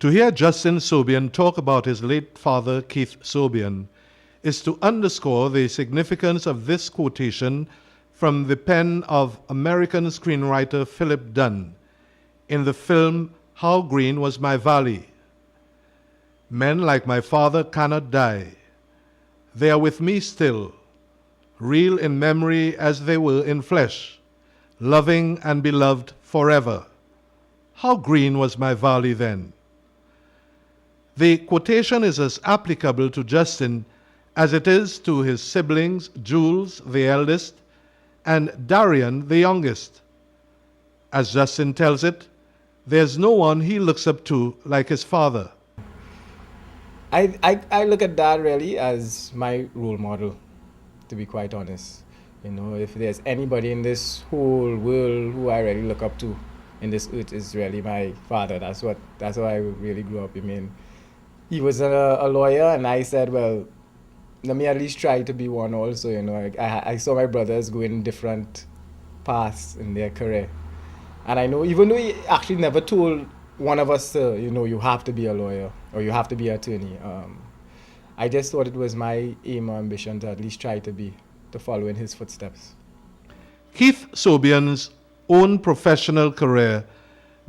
To hear Justin Sobion talk about his late father, Keith Sobion, is to underscore the significance of this quotation from the pen of American screenwriter Philip Dunn in the film How Green Was My Valley. Men like my father cannot die. They are with me still, real in memory as they were in flesh, loving and beloved forever. How green was my valley then? The quotation is as applicable to Justin as it is to his siblings, Jules, the eldest, and Darian, the youngest. As Justin tells it, there's no one he looks up to like his father. I look at Dad really as my role model, to be quite honest. You know, if there's anybody in this whole world who I really look up to in this earth, is really my father. That's how I really grew up. I mean, he was a lawyer, and I said, well, let me at least try to be one also. You know, I saw my brothers going different paths in their career, and I know even though he actually never told one of us, you know, you have to be a lawyer or you have to be an attorney. I just thought it was my aim or ambition to at least try to follow in his footsteps. Keith Sobion's own professional career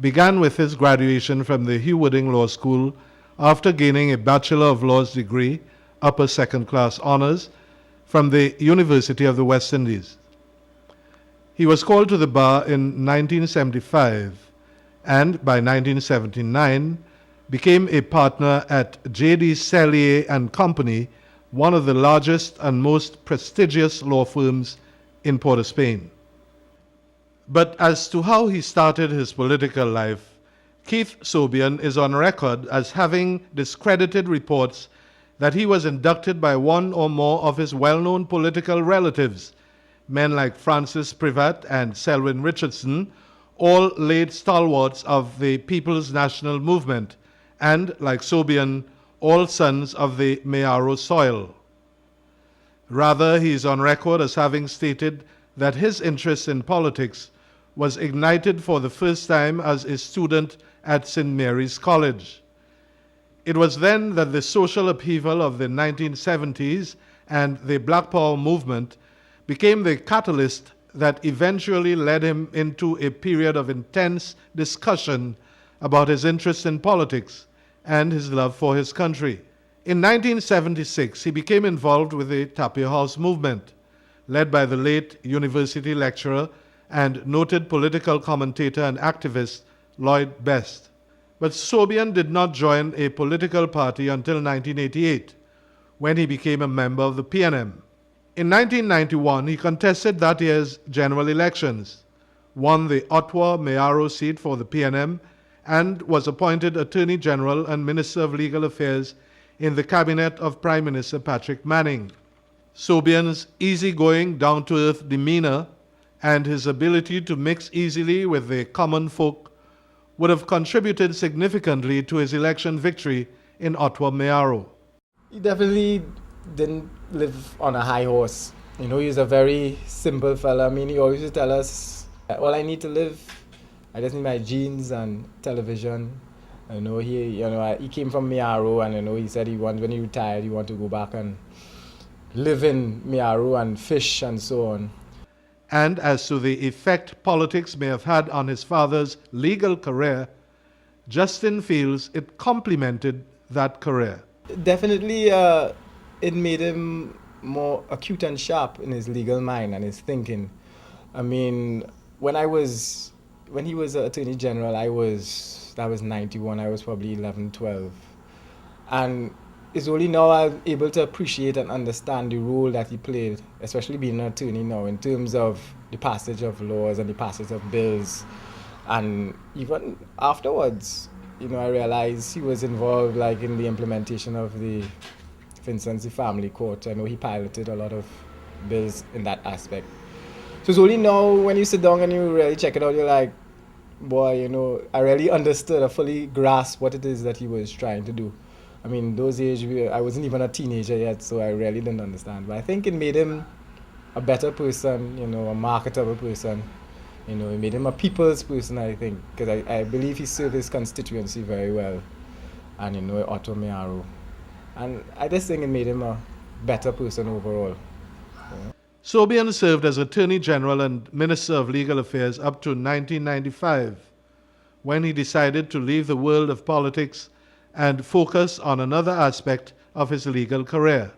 began with his graduation from the Hugh Wooding Law School after gaining a Bachelor of Laws degree, upper second class honors, from the University of the West Indies. He was called to the bar in 1975 and by 1979 became a partner at J.D. Sellier and Company, one of the largest and most prestigious law firms in Port of Spain. But as to how he started his political life, Keith Sobion is on record as having discredited reports that he was inducted by one or more of his well-known political relatives, men like Francis Privat and Selwyn Richardson, all late stalwarts of the People's National Movement, and, like Sobion, all sons of the Mayaro soil. Rather, he is on record as having stated that his interest in politics was ignited for the first time as a student at St. Mary's College. It was then that the social upheaval of the 1970s and the Black Power movement became the catalyst that eventually led him into a period of intense discussion about his interest in politics and his love for his country. In 1976, he became involved with the Tapia House movement, led by the late university lecturer and noted political commentator and activist Lloyd Best. But Sobion did not join a political party until 1988, when he became a member of the PNM. In 1991, he contested that year's general elections, won the Ortoire Mayaro seat for the PNM, and was appointed Attorney General and Minister of Legal Affairs in the cabinet of Prime Minister Patrick Manning. Sobion's easygoing, down-to-earth demeanor and his ability to mix easily with the common folk would have contributed significantly to his election victory in Ortoire Mayaro. He definitely didn't live on a high horse. You know, he's a very simple fella. I mean, he always used to tell us, all I need to live, I just need my jeans and television. You know, he came from Mayaro, and he said when he retired, he wanted to go back and live in Mayaro and fish and so on. And as to the effect politics may have had on his father's legal career, Justin feels it complemented that career. Definitely, it made him more acute and sharp in his legal mind and his thinking. I mean, when he was Attorney General, that was 91, I was probably 11, 12. And it's only now I'm able to appreciate and understand the role that he played, especially being an attorney now, in terms of the passage of laws and the passage of bills. And even afterwards, I realized he was involved in the implementation of for instance, the family court. I know he piloted a lot of bills in that aspect. So it's only now when you sit down and you really check it out, you're like, boy, I really understood, I fully grasped what it is that he was trying to do. I mean, those age, I wasn't even a teenager yet, so I really didn't understand. But I think it made him a better person, a marketable person. It made him a people's person, I think, because I believe he served his constituency very well. and Ortoire Mayaro. And I just think it made him a better person overall. Sobion served as Attorney General and Minister of Legal Affairs up to 1995, when he decided to leave the world of politics and focus on another aspect of his legal career.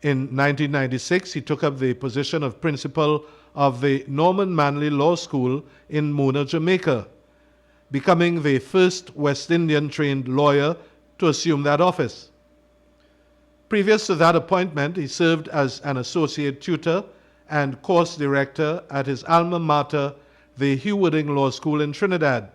In 1996, he took up the position of principal of the Norman Manley Law School in Mona, Jamaica, becoming the first West Indian-trained lawyer to assume that office. Previous to that appointment, he served as an associate tutor and course director at his alma mater, the Hugh Wooding Law School in Trinidad.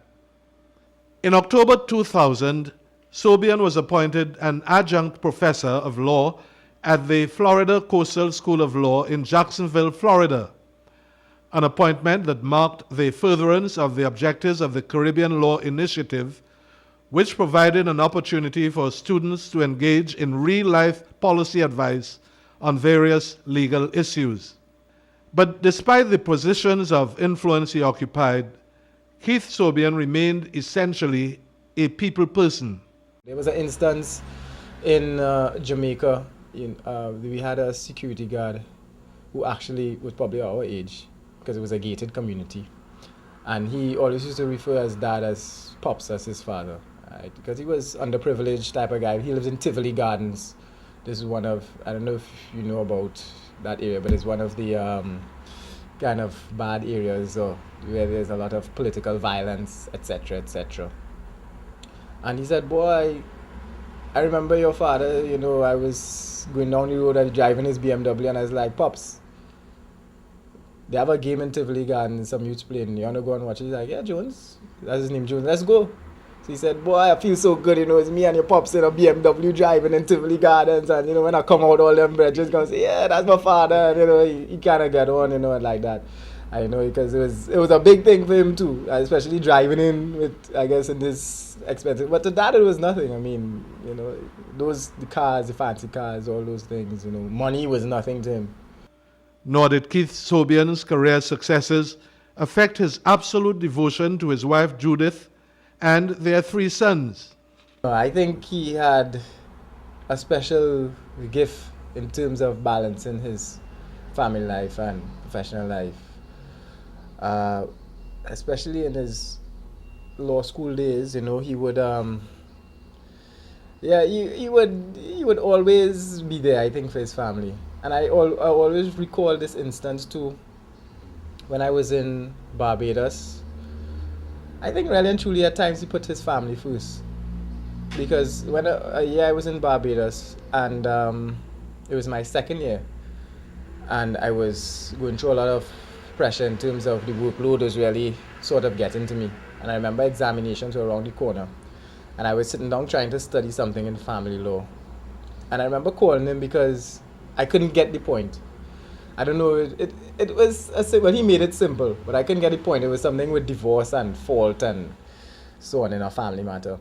In October 2000, Sobion was appointed an adjunct professor of law at the Florida Coastal School of Law in Jacksonville, Florida, an appointment that marked the furtherance of the objectives of the Caribbean Law Initiative, which provided an opportunity for students to engage in real-life policy advice on various legal issues. But despite the positions of influence he occupied, Keith Sobion remained essentially a people person. There was an instance in Jamaica. We had a security guard who actually was probably our age, because it was a gated community. And he always used to refer as dad as Pops, as his father. Right? Because he was underprivileged type of guy. He lives in Tivoli Gardens. This is one of, I don't know if you know about that area, but it's one of the kind of bad areas where there's a lot of political violence, etc., etc. And he said, boy, I remember your father, I was going down the road and driving his BMW, and I was like, Pops, they have a game in Tivoli Gardens, some youths playing, you want to go and watch it? He's like, yeah, Jones, that's his name, Jones, let's go. So he said, boy, I feel so good, it's me and your pops in a BMW driving in Tivoli Gardens, and when I come out, all them brethren gonna say, yeah, that's my father, and he kind of got on, and like that. I know, because it was a big thing for him too, especially driving in with, I guess, in this expensive, but to that it was nothing. I mean, the cars, the fancy cars, all those things, money was nothing to him. Nor did Keith Sobion's career successes affect his absolute devotion to his wife Judith and their 3 sons. I think he had a special gift in terms of balancing his family life and professional life. Especially in his law school days, he would he would always be there, I think, for his family. And I always recall this instance too, when I was in Barbados. I think really and truly at times he put his family first, because when a year I was in Barbados, and it was my 2nd year, and I was going through a lot of pressure in terms of the workload was really sort of getting to me. And I remember examinations were around the corner, and I was sitting down trying to study something in family law. And I remember calling him because I couldn't get the point. I don't know, it was well, he made it simple, but I couldn't get the point. It was something with divorce and fault and so on in a family matter.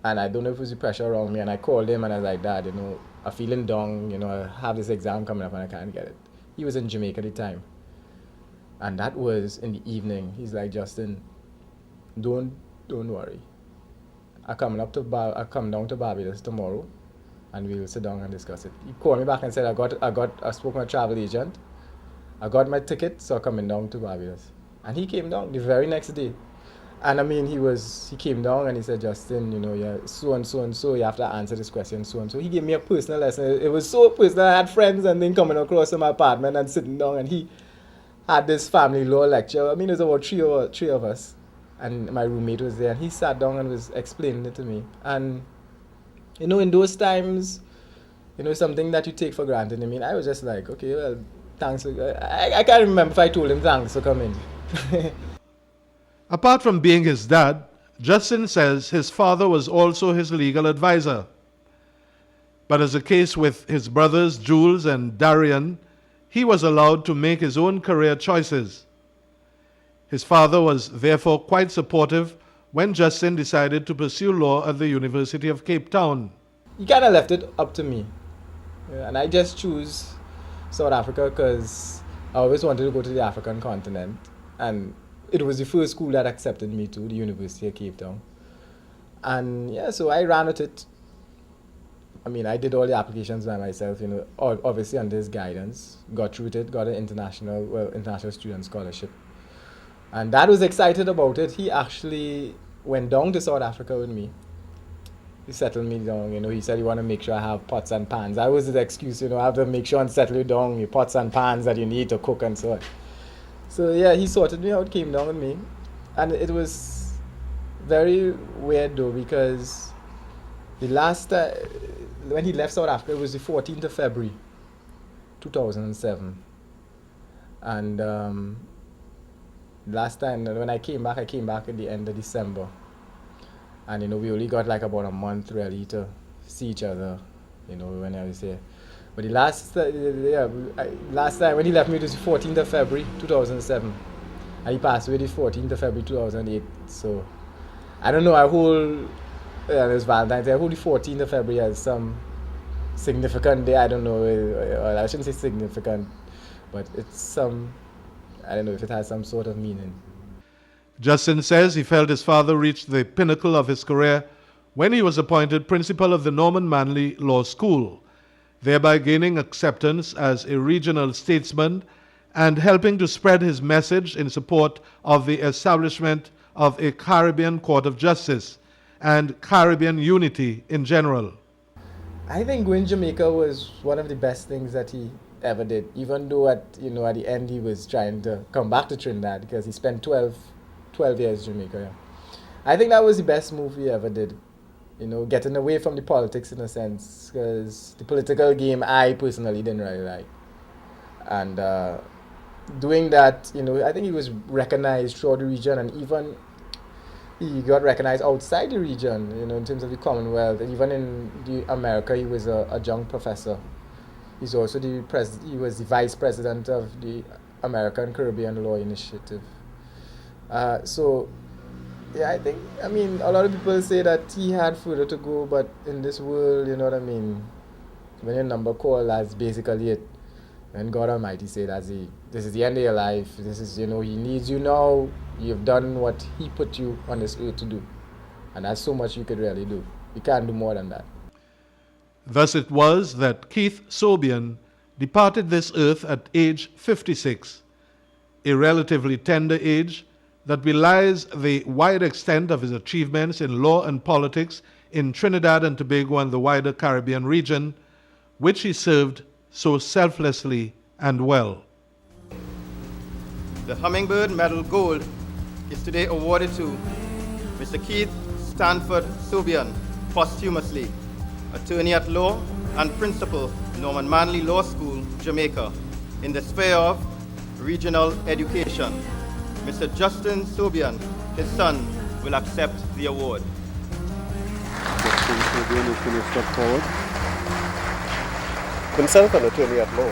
And I don't know if it was the pressure around me, and I called him and I was like, Dad, I'm feeling down, I have this exam coming up and I can't get it. He was in Jamaica at the time. And that was in the evening. He's like, Justin, don't worry. I come down to Barbados tomorrow, and we'll sit down and discuss it. He called me back and said, I spoke to my travel agent. I got my ticket, so I'm coming down to Barbados. And he came down the very next day. And I mean, he came down and he said, Justin, yeah, so and so and so, you have to answer this question, so and so. He gave me a personal lesson. It was so personal. I had friends and then coming across to my apartment and sitting down, and he had this family law lecture. I mean, it was about three of us, and my roommate was there, and he sat down and was explaining it to me. And in those times, something that you take for granted. I mean, I was just like, okay, well, thanks. I can't remember if I told him thanks for coming. Apart from being his dad, Justin says his father was also his legal advisor. But as the case with his brothers Jules and Darian, he was allowed to make his own career choices. His father was therefore quite supportive when Justin decided to pursue law at the University of Cape Town. He kind of left it up to me. And I just choose South Africa because I always wanted to go to the African continent. And it was the first school that accepted me to, the University of Cape Town. And yeah, so I ran with it. I mean, I did all the applications by myself, you know, obviously under his guidance. Got through it, got an international student scholarship. And Dad was excited about it. He actually went down to South Africa with me. He settled me down, you know. He said he want to make sure I have pots and pans. That was his excuse, you know. I have to make sure and settle you down, your pots and pans that you need to cook and so on. So yeah, he sorted me out, came down with me. And it was very weird though, because the last time, when he left South Africa, it was the 14th of February, 2007. And last time, when I came back at the end of December. And, you know, we only got like about a month really to see each other, you know, when I was here. But the last time when he left me, it was the 14th of February, 2007. And he passed away the 14th of February, 2008. So, I don't know, it was Valentine's Day. I hold the 14th of February as some significant day. I don't know, I shouldn't say significant, but it's some, I don't know if it has some sort of meaning. Justin says he felt his father reached the pinnacle of his career when he was appointed principal of the Norman Manley Law School, thereby gaining acceptance as a regional statesman and helping to spread his message in support of the establishment of a Caribbean Court of Justice and Caribbean unity in general. I think going to Jamaica was one of the best things that he ever did, even though at the end he was trying to come back to Trinidad because he spent 12 years in Jamaica. Yeah. I think that was the best move he ever did, you know, getting away from the politics in a sense, because the political game I personally didn't really like. And doing that, you know, I think he was recognized throughout the region, and even he got recognized outside the region, you know, in terms of the Commonwealth. And even in America, he was a adjunct professor. He's also he was the vice president of the American Caribbean Law Initiative. So, yeah, I mean, a lot of people say that he had further to go, but in this world, you know what I mean, when your number called, that's basically it. And God Almighty said, this is the end of your life. This is, you know, He needs you now. You've done what He put you on this earth to do. And that's so much you could really do. You can't do more than that. Thus it was that Keith Sobion departed this earth at age 56, a relatively tender age that belies the wide extent of his achievements in law and politics in Trinidad and Tobago and the wider Caribbean region, which he served so selflessly and well. The Hummingbird Medal Gold is today awarded to Mr. Keith Stanford Sobion, posthumously, attorney at law and principal, Norman Manley Law School, Jamaica, in the sphere of regional education. Mr. Justin Sobion, his son, will accept the award. Justin Sobion is going to step forward. Himself an attorney at law.